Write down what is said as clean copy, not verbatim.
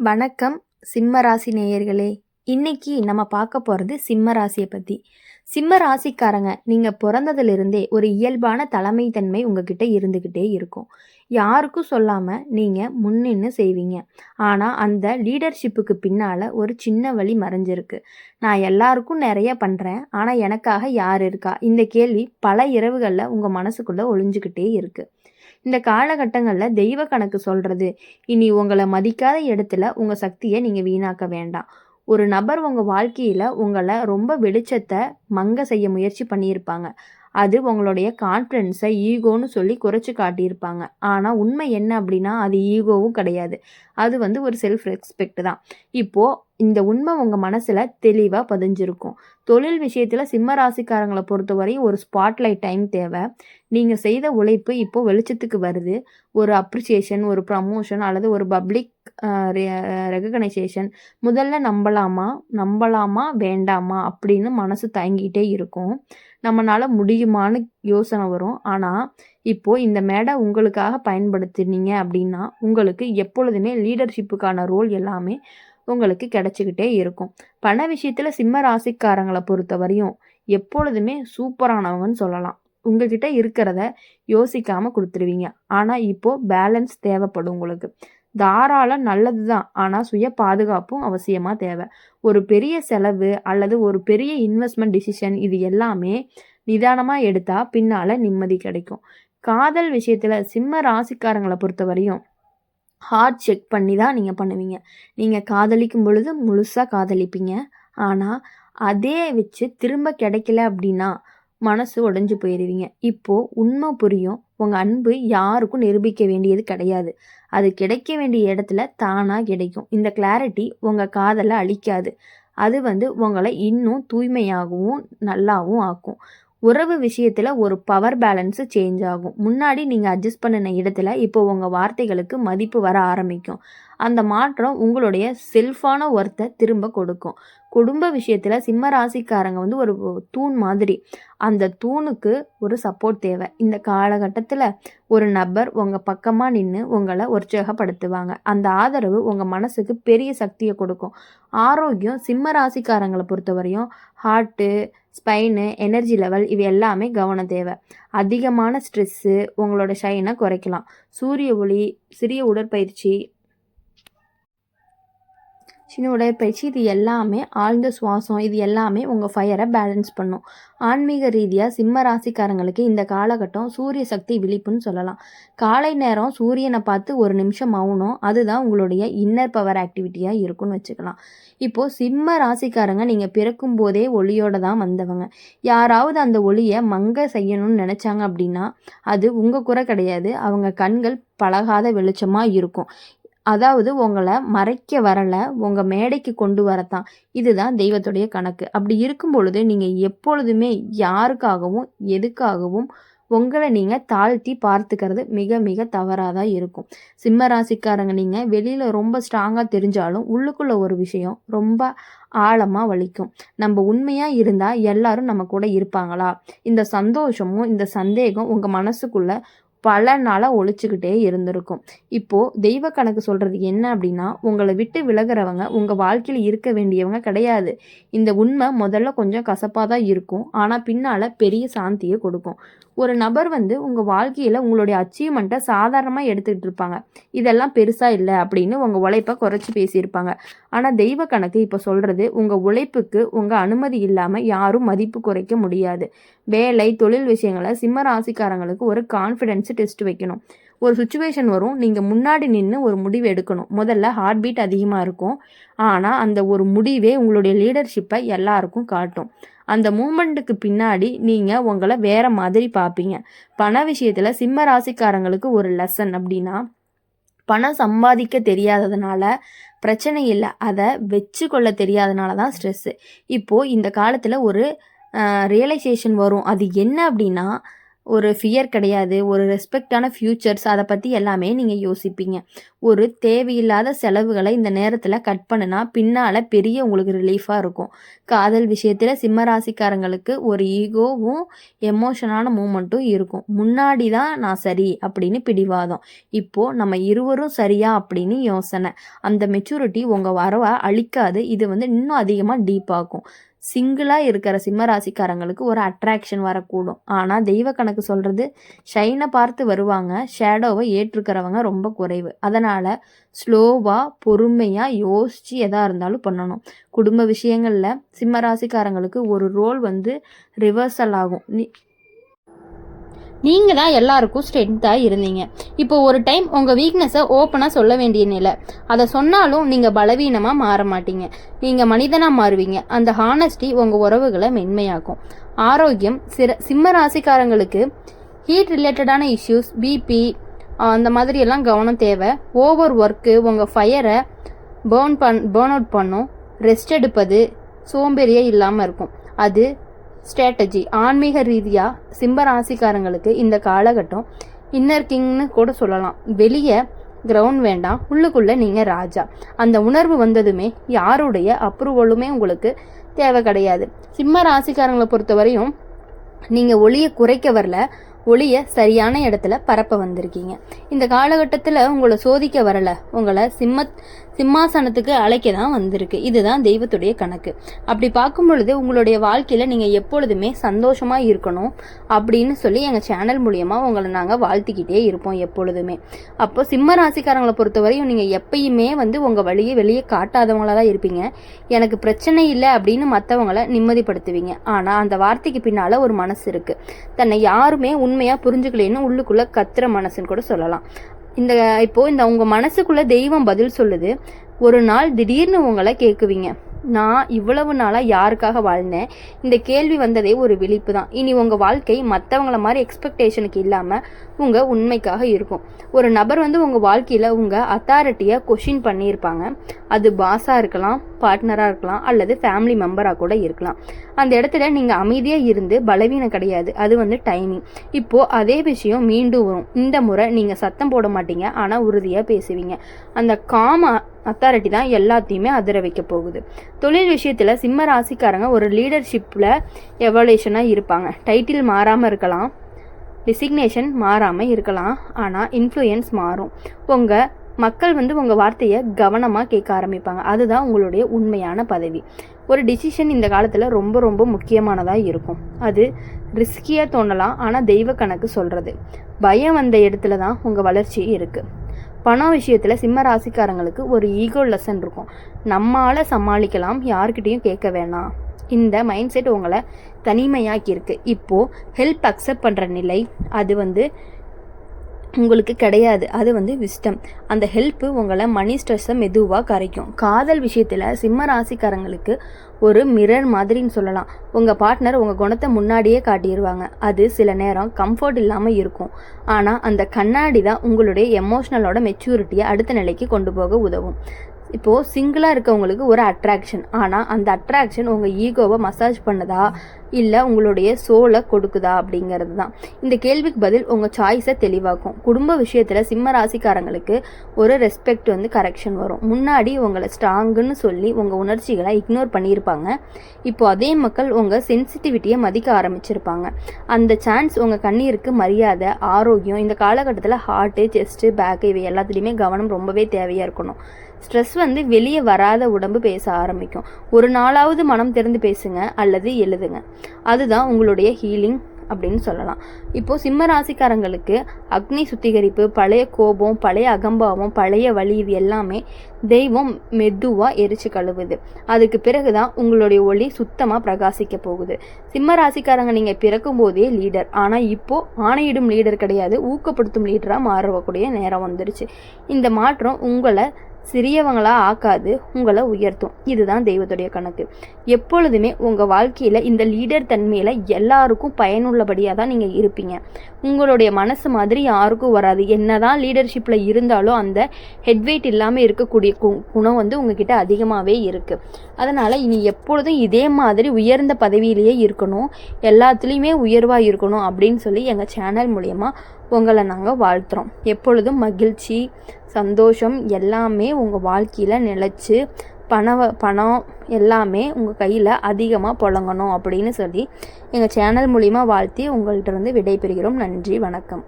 வணக்கம் சிம்ம ராசி நேயர்களே. இன்னைக்கு நம்ம பார்க்க போகிறது சிம்ம ராசியை பற்றி. சிம்ம ராசிக்காரங்க நீங்கள் பிறந்ததிலிருந்தே ஒரு இயல்பான தலைமைத்தன்மை உங்ககிட்ட இருந்துக்கிட்டே இருக்கும். யாருக்கும் சொல்லாமல் நீங்கள் முன்னின்று செய்வீங்க. ஆனால் அந்த லீடர்ஷிப்புக்கு பின்னால் ஒரு சின்ன வழி மறைஞ்சிருக்கு. நான் எல்லாருக்கும் நிறைய பண்ணுறேன், ஆனால் எனக்காக யார் இருக்கா? இந்த கேள்வி பல இரவுகளில் உங்கள் மனசுக்குள்ளே ஒளிஞ்சுக்கிட்டே இருக்குது. இந்த காலகட்டங்களில் தெய்வ கணக்கு சொல்கிறது, இனி உங்களை மதிக்காத இடத்துல உங்கள் சக்தியை நீங்கள் வீணாக்க வேண்டாம். ஒரு நபர் உங்கள் வாழ்க்கையில் உங்களை ரொம்ப வெளிச்சத்தை மங்க செய்ய முயற்சி பண்ணியிருப்பாங்க. அது உங்களுடைய கான்ஃபிடென்ஸை ஈகோன்னு சொல்லி குறைச்சி காட்டியிருப்பாங்க. ஆனால் உண்மை என்ன அப்படின்னா, அது ஈகோவும் கிடையாது. அது ஒரு செல்ஃப் ரெஸ்பெக்ட் தான். இப்போது இந்த உண்மை உங்கள் மனசில் தெளிவாக பதிஞ்சிருக்கும். தொழில் விஷயத்தில் சிம்ம ராசிக்காரங்களை பொறுத்தவரையும் ஒரு ஸ்பாட்லைட் டைம் தேவை. நீங்கள் செய்த உழைப்பு இப்போது வெளிச்சத்துக்கு வருது. ஒரு அப்ரிசியேஷன், ஒரு ப்ரமோஷன் அல்லது ஒரு பப்ளிக் ரெகக்னைசேஷன். முதல்ல நம்பலாமா வேண்டாமா அப்படின்னு மனசு தயங்கிட்டே இருக்கும். நம்மளால் முடியுமான்னு யோசனை வரும். ஆனால் இப்போது இந்த மேடை உங்களுக்காக பயன்படுத்தினீங்க அப்படின்னா உங்களுக்கு எப்பொழுதுமே லீடர்ஷிப்புக்கான ரோல் எல்லாமே உங்களுக்கு கிடைச்சிக்கிட்டே இருக்கும். பண விஷயத்தில் சிம்ம ராசிக்காரங்களை பொறுத்தவரையும் எப்பொழுதுமே சூப்பரானவங்கன்னு சொல்லலாம். உங்ககிட்ட இருக்கிறத யோசிக்காமல் கொடுத்துருவீங்க. ஆனால் இப்போது பேலன்ஸ் தேவைப்படும் உங்களுக்கு. தாராளம் நல்லது தான், ஆனால் சுய பாதுகாப்பும் அவசியமாக தேவை. ஒரு பெரிய செலவு அல்லது ஒரு பெரிய இன்வெஸ்ட்மெண்ட் டிசிஷன் இது எல்லாமே நிதானமாக எடுத்தால் பின்னால் நிம்மதி கிடைக்கும். காதல் விஷயத்தில் சிம்ம ராசிக்காரங்களை பொறுத்தவரையும் ஹார்ட் செக் பண்ணி தான் நீங்கள் பண்ணுவீங்க. நீங்கள் காதலிக்கும் பொழுது முழுசாக காதலிப்பீங்க. ஆனால் அதே வச்சு திரும்ப கிடைக்கல அப்படின்னா மனசு உடைஞ்சு போயிடுவீங்க. இப்போது உண்மை புரியும். உங்கள் அன்பு யாருக்கும் நிரூபிக்க வேண்டியது கிடையாது. அது கிடைக்க வேண்டிய இடத்துல தானாக கிடைக்கும். இந்த கிளாரிட்டி உங்கள் காதலை அழிக்காது. அது உங்களை இன்னும் தூய்மையாகவும் நல்லாவும் ஆக்கும். உறவு விஷயத்தில் ஒரு பவர் பேலன்ஸு சேஞ்ச் ஆகும். முன்னாடி நீங்கள் அட்ஜஸ்ட் பண்ணின இடத்துல இப்போ உங்கள் வார்த்தைகளுக்கு மதிப்பு வர ஆரம்பிக்கும். அந்த மாற்றம் உங்களுடைய செல்ஃபான ஒர்த்தை திரும்ப கொடுக்கும். குடும்ப விஷயத்தில் சிம்ம ராசிக்காரங்க ஒரு தூண் மாதிரி. அந்த தூணுக்கு ஒரு சப்போர்ட் தேவை. இந்த காலகட்டத்தில் ஒரு நபர் உங்கள் பக்கமாக நின்று உங்களை உற்சாகப்படுத்துவாங்க. அந்த ஆதரவு உங்கள் மனசுக்கு பெரிய சக்தியை கொடுக்கும். ஆரோக்கியம் சிம்ம ராசிக்காரங்களை பொறுத்தவரையும் ஹார்ட்டு, ஸ்பைனு, எனர்ஜி லெவல் இவை எல்லாமே கவனம் தேவை. அதிகமான ஸ்ட்ரெஸ்ஸு உங்களோட ஷைனை குறைக்கலாம். சூரிய ஒளி, சிறிய உடற்பயிற்சி இது எல்லாமே, ஆழ்ந்த சுவாசம் இது எல்லாமே உங்கள் ஃபயரை பேலன்ஸ் பண்ணும். ஆன்மீக ரீதியாக சிம்ம ராசிக்காரங்களுக்கு இந்த காலகட்டம் சூரிய சக்தி விழிப்புன்னு சொல்லலாம். காலை நேரம் சூரியனை பார்த்து ஒரு நிமிஷம் மௌனம், அதுதான் உங்களுடைய இன்னர் பவர் ஆக்டிவிட்டியாக இருக்குன்னு வச்சுக்கலாம். இப்போது சிம்ம ராசிக்காரங்க நீங்கள் பிறக்கும் போதே ஒளியோடு தான் வந்தவங்க. யாராவது அந்த ஒளியை மங்க செய்யணும்னு நினச்சாங்க அப்படின்னா அது உங்கள் குறை கிடையாது. அவங்க கண்கள் பழகாத வெளிச்சமாக இருக்கும். அதாவது உங்களை மறைக்க வரலை, உங்கள் மேடைக்கு கொண்டு வரத்தான். இதுதான் தெய்வத்துடைய கணக்கு. அப்படி இருக்கும் பொழுது நீங்கள் எப்பொழுதுமே யாருக்காகவும் எதுக்காகவும் உங்களை நீங்கள் தாழ்த்தி பார்த்துக்கிறது மிக மிக தவறாக தான் இருக்கும். சிம்ம ராசிக்காரங்க நீங்கள் வெளியில் ரொம்ப ஸ்ட்ராங்காக தெரிஞ்சாலும் உள்ளுக்குள்ளே ஒரு விஷயம் ரொம்ப ஆழமாக வலிக்கும். நம்ம உண்மையாக இருந்தால் எல்லாரும் நம்ம கூட இருப்பாங்களா? இந்த சந்தோஷமும் இந்த சந்தேகம் உங்கள் மனசுக்குள்ளே பல நாளாக ஒழிச்சுக்கிட்டே இருந்திருக்கும். இப்போது தெய்வ கணக்கு சொல்கிறது என்ன அப்படின்னா, உங்களை விட்டு விலகிறவங்க உங்கள் வாழ்க்கையில் இருக்க வேண்டியவங்க கிடையாது. இந்த உண்மை முதல்ல கொஞ்சம் கசப்பாக தான் இருக்கும், ஆனால் பின்னால் பெரிய சாந்தியை கொடுக்கும். ஒரு நபர் உங்கள் வாழ்க்கையில் உங்களுடைய அச்சீவ்மெண்ட்டை சாதாரணமாக எடுத்துக்கிட்டு இருப்பாங்க. இதெல்லாம் பெருசாக இல்லை அப்படின்னு உங்கள் உழைப்பை குறைச்சி பேசியிருப்பாங்க. ஆனால் தெய்வ கணக்கு இப்போ சொல்கிறது, உங்கள் உழைப்புக்கு உங்கள் அனுமதி இல்லாமல் யாரும் மதிப்பு குறைக்க முடியாது. வேலை, தொழில் விஷயங்களை சிம்ம ராசிக்காரங்களுக்கு ஒரு கான்ஃபிடென்ஸ் டெஸ்ட் வைக்கணும். ஒரு சுச்சுவேஷன் வரும், நீங்கள் முன்னாடி நின்று ஒரு முடிவு எடுக்கணும். முதல்ல ஹார்ட் பீட் அதிகமாக இருக்கும், ஆனால் அந்த ஒரு முடிவே உங்களுடைய லீடர்ஷிப்பை எல்லாருக்கும் காட்டும். அந்த மூமெண்ட்டுக்கு பின்னாடி நீங்கள் உங்களை வேறு மாதிரி பார்ப்பீங்க. பண விஷயத்தில் சிம்ம ராசிக்காரங்களுக்கு ஒரு லெசன் அப்படின்னா, பணம் சம்பாதிக்க தெரியாததுனால பிரச்சனை இல்லை, அதை வச்சு கொள்ள தெரியாதனால தான் ஸ்ட்ரெஸ்ஸு. இப்போது இந்த காலத்தில் ஒரு ரியலைசேஷன் வரும். அது என்ன அப்படின்னா, ஒரு ஃபியர் கிடையாது. ஒரு ரெஸ்பெக்டான ஃப்யூச்சர்ஸ் அத பத்தி எல்லாமே நீங்க யோசிப்பீங்க. ஒரு தேவையில்லாத செலவுகள இந்த நேரத்துல கட் பண்ணுனா, பின்னால பெரிய உங்களுக்கு ரிலீஃபா இருக்கும். காதல் விஷயத்துல சிம்ம ராசிக்காரங்களுக்கு ஒரு ஈகோவும், எமோஷனான மூவ்மெண்ட்டும் இருக்கும். முன்னாடி தான் நான் சரி அப்படின்னு பிடிவாதம். இப்போ நம்ம இருவரும் சரியா அப்படின்னு யோசனை. அந்த மெச்சூரிட்டி உங்க வரவ அழிக்காது. இது இன்னும் அதிகமா டீப் ஆக்கும். சிங்கிளா இருக்கிற சிம்ம ராசிக்காரங்களுக்கு ஒரு அட்ராக்ஷன் வரக்கூடும். ஆனா தெய்வ கணக்கு சொல்றது ஷைனை பார்த்து வருவாங்க, ஷேடோவை ஏற்றுக்கிறவங்க ரொம்ப குறைவு. அதனால ஸ்லோவா பொறுமையா யோசிச்சு எதா இருந்தாலும் பண்ணணும். குடும்ப விஷயங்கள்ல சிம்ம ராசிக்காரங்களுக்கு ஒரு ரோல் ரிவர்சல் ஆகும். நீங்கள் தான் எல்லாருக்கும் ஸ்ட்ரென்த்தாக இருந்தீங்க. இப்போ ஒரு டைம் உங்கள் வீக்னஸை ஓப்பனாக சொல்ல வேண்டிய நிலை. அதை சொன்னாலும் நீங்கள் பலவீனமாக மாற மாட்டீங்க. நீங்கள் மனிதனாக மாறுவீங்க. அந்த ஹானஸ்டி உங்கள் உறவுகளை மென்மையாக்கும். ஆரோக்கியம் சிம்ம ராசிக்காரங்களுக்கு ஹீட் ரிலேட்டடான இஷ்யூஸ், பிபி அந்த மாதிரியெல்லாம் கவனம் தேவை. ஓவர் ஒர்க்கு உங்கள் ஃபயரை பேர்ன் அவுட் பண்ணும். ரெஸ்ட் எடுப்பது சோம்பேறியே இல்லாமல் இருக்கும். அது ஸ்ட்ராட்டஜி. ஆன்மீக ரீதியாக சிம்ம ராசிக்காரங்களுக்கு இந்த காலகட்டம் இன்னர் கிங்னு கூட சொல்லலாம். வெளியே கிரவுண்ட் வேண்டாம், உள்ளுக்குள்ளே நீங்கள் ராஜா. அந்த உணர்வு வந்ததுமே யாருடைய அப்ரூவலுமே உங்களுக்கு தேவை கிடையாது. சிம்ம ராசிக்காரங்களை பொறுத்தவரையும் நீங்கள் ஒளியை குறைக்க வரல, ஒளியை சரியான இடத்துல பரப்ப வந்திருக்கீங்க. இந்த காலகட்டத்தில் உங்களை சோதிக்க வரல, உங்களை சிம்மாசனத்துக்கு அழைக்க தான் வந்திருக்கு. இதுதான் தெய்வத்துடைய கணக்கு. அப்படி பார்க்கும் பொழுது உங்களுடைய வாழ்க்கையில் நீங்கள் எப்பொழுதுமே சந்தோஷமாக இருக்கணும் அப்படின்னு சொல்லி எங்கள் சேனல் மூலியமாக உங்களை நாங்கள் வாழ்த்திக்கிட்டே இருப்போம் எப்பொழுதுமே. அப்போ சிம்ம ராசிக்காரங்களை பொறுத்தவரையும் நீங்கள் எப்பயுமே உங்கள் வழியை வெளியே காட்டாதவங்களாக தான் இருப்பீங்க. எனக்கு பிரச்சனை இல்லை அப்படின்னு மற்றவங்களை நிம்மதிப்படுத்துவீங்க. ஆனால் அந்த வார்த்தைக்கு பின்னால் ஒரு மனசு இருக்குது. தன்னை யாருமே உண்மையாக புரிஞ்சுக்கலேன்னு உள்ளுக்குள்ளே கத்துற மனசுன்னு கூட சொல்லலாம். இப்போ உங்கள் மனசுக்குள்ளே தெய்வம் பதில் சொல்லுது. ஒரு நாள் திடீர்னு உங்களை கேட்குவீங்க, நான் இவ்வளவு நாளாக யாருக்காக வாழ்ந்தேன்? இந்த கேள்வி வந்ததே ஒரு விழிப்பு தான். இனி உங்கள் வாழ்க்கை மற்றவங்கள மாதிரி எக்ஸ்பெக்டேஷனுக்கு இல்லாமல் உங்கள் உண்மைக்காக இருக்கும். ஒரு நபர் உங்கள் வாழ்க்கையில் உங்கள் அத்தாரிட்டியை கொஷின் பண்ணியிருப்பாங்க. அது பாஸாக இருக்கலாம், பார்ட்னராக இருக்கலாம், அல்லது ஃபேமிலி மெம்பராக கூட இருக்கலாம். அந்த இடத்துல நீங்கள் அமைதியாக இருந்து பலவீனம் கிடையாது, அது டைமிங். இப்போது அதே விஷயம் மீண்டும் வரும். இந்த முறை நீங்கள் சத்தம் போட மாட்டீங்க, ஆனால் உறுதியாக பேசுவீங்க. அந்த அத்தாரிட்டி தான் எல்லாத்தையுமே அதிர வைக்க போகுது. தொழில் விஷயத்தில் சிம்ம ராசிக்காரங்க ஒரு லீடர்ஷிப்பில் எவல்யூஷனாக இருப்பாங்க. டைட்டில் மாறாமல் இருக்கலாம், டிசிக்னேஷன் மாறாமல் இருக்கலாம், ஆனால் இன்ஃப்ளூயன்ஸ் மாறும். உங்கள் மக்கள் உங்கள் வார்த்தையை கவனமாக கேட்க ஆரம்பிப்பாங்க. அதுதான் உங்களுடைய உண்மையான பதவி. ஒரு டிசிஷன் இந்த காலத்தில் ரொம்ப ரொம்ப முக்கியமானதாக இருக்கும். அது ரிஸ்கியாக தோணலாம், ஆனால் தெய்வ கணக்கு சொல்கிறது பயம் வந்த இடத்துல தான் உங்கள் வளர்ச்சி இருக்குது. பணம் விஷயத்தில் சிம்ம ராசிக்காரங்களுக்கு ஒரு ஈகோ லெசன் இருக்கும். நம்மால் சமாளிக்கலாம், யார்கிட்டையும் கேட்க வேணாம். இந்த மைண்ட் செட் உங்களை தனிமையாக்கியிருக்கு. இப்போது ஹெல்ப் அக்செப்ட் பண்ணுற நிலை அது உங்களுக்கு கிடையாது. அது விஸ்டம். அந்த ஹெல்ப்பு உங்களை மணி ஸ்ட்ரெஸ்ஸை மெதுவாக கரைக்கும். காதல் விஷயத்தில் சிம்ம ராசிக்காரங்களுக்கு ஒரு மிரர் மாதிரின்னு சொல்லலாம். உங்கள் பார்ட்னர் உங்கள் குணத்தை முன்னாடியே காட்டிடுவாங்க. அது சில நேரம் கம்ஃபர்ட் இல்லாமல் இருக்கும். ஆனால் அந்த கண்ணாடி தான் உங்களுடைய எமோஷ்னலோட மெச்சூரிட்டியை அடுத்த நிலைக்கு கொண்டு போக உதவும். இப்போது சிங்கிளாக இருக்கவங்களுக்கு ஒரு அட்ராக்ஷன். ஆனால் அந்த அட்ராக்ஷன் உங்கள் ஈகோவை மசாஜ் பண்ணுதா இல்லை உங்களுடைய சோலை கொடுக்குதா அப்படிங்கிறது தான். இந்த கேள்விக்கு பதில் உங்கள் சாய்ஸை தெளிவாக்கும். குடும்ப விஷயத்தில் சிம்ம ராசிக்காரங்களுக்கு ஒரு ரெஸ்பெக்ட் கரெக்ஷன் வரும். முன்னாடி உங்களை ஸ்ட்ராங்குன்னு சொல்லி உங்கள் உணர்ச்சிகளை இக்னோர் பண்ணியிருப்பாங்க. இப்போது அதே மக்கள் உங்கள் சென்சிட்டிவிட்டியை மதிக்க ஆரம்பிச்சிருப்பாங்க. அந்த சான்ஸ் உங்கள் கண்ணீருக்கு மரியாதை, ஆரோக்கியம். இந்த காலகட்டத்தில் ஹார்ட்டு, செஸ்ட்டு, பேக்கு இவை எல்லாத்துலேயுமே கவனம் ரொம்பவே தேவையாக இருக்கணும். ஸ்ட்ரெஸ் வெளியே வராத உடம்பு பேச ஆரம்பிக்கும். ஒரு நாளாவது மனம் திறந்து பேசுங்க அல்லது எழுதுங்க. அதுதான் உங்களுடைய ஹீலிங் அப்படின்னு சொல்லலாம். இப்போது சிம்ம ராசிக்காரங்களுக்கு அக்னி சுத்திகரிப்பு, பழைய கோபம், பழைய அகம்பாவம், பழைய வலி இது எல்லாமே தெய்வம் மெதுவாக எரிச்சு கழுவுது. அதுக்கு பிறகு தான் உங்களுடைய ஒளி சுத்தமாக பிரகாசிக்க போகுது. சிம்ம ராசிக்காரங்க நீங்கள் பிறக்கும் போதே லீடர். ஆனால் இப்போது ஆணையிடும் லீடர் கிடையாது, ஊக்கப்படுத்தும் லீடராக மாறக்கூடிய நேரம் வந்துருச்சு. இந்த மாற்றம் உங்களை சிறியவங்களா ஆக்காது, உங்களை உயர்த்தும். இதுதான் தெய்வத்துடைய கணக்கு. எப்பொழுதுமே உங்கள் வாழ்க்கையில் இந்த லீடர் தன்மையில் எல்லாருக்கும் பயனுள்ளபடியாக தான் நீங்கள் இருப்பீங்க. உங்களுடைய மனசு மாதிரி யாருக்கும் வராது. என்னதான் லீடர்ஷிப்பில் இருந்தாலும் அந்த ஹெட்வெயிட் இல்லாமல் இருக்கக்கூடிய குணம் உங்ககிட்ட அதிகமாகவே இருக்குது. அதனால் இனி எப்பொழுதும் இதே மாதிரி உயர்ந்த பதவியிலேயே இருக்கணும், எல்லாத்துலேயுமே உயர்வாக இருக்கணும் அப்படின்னு சொல்லி எங்கள் சேனல் மூலயமா உங்களை நாங்கள் வாழ்த்துறோம். எப்பொழுதும் மகிழ்ச்சி, சந்தோஷம் எல்லாமே உங்கள் வாழ்க்கையில் நிலச்சி பணம் எல்லாமே உங்கள் கையில் அதிகமாக புழங்கணும் அப்படின்னு சொல்லி எங்கள் சேனல் மூலிமா வாழ்த்தி உங்கள்கிட்ட இருந்து விடைபெறுகிறோம். நன்றி, வணக்கம்.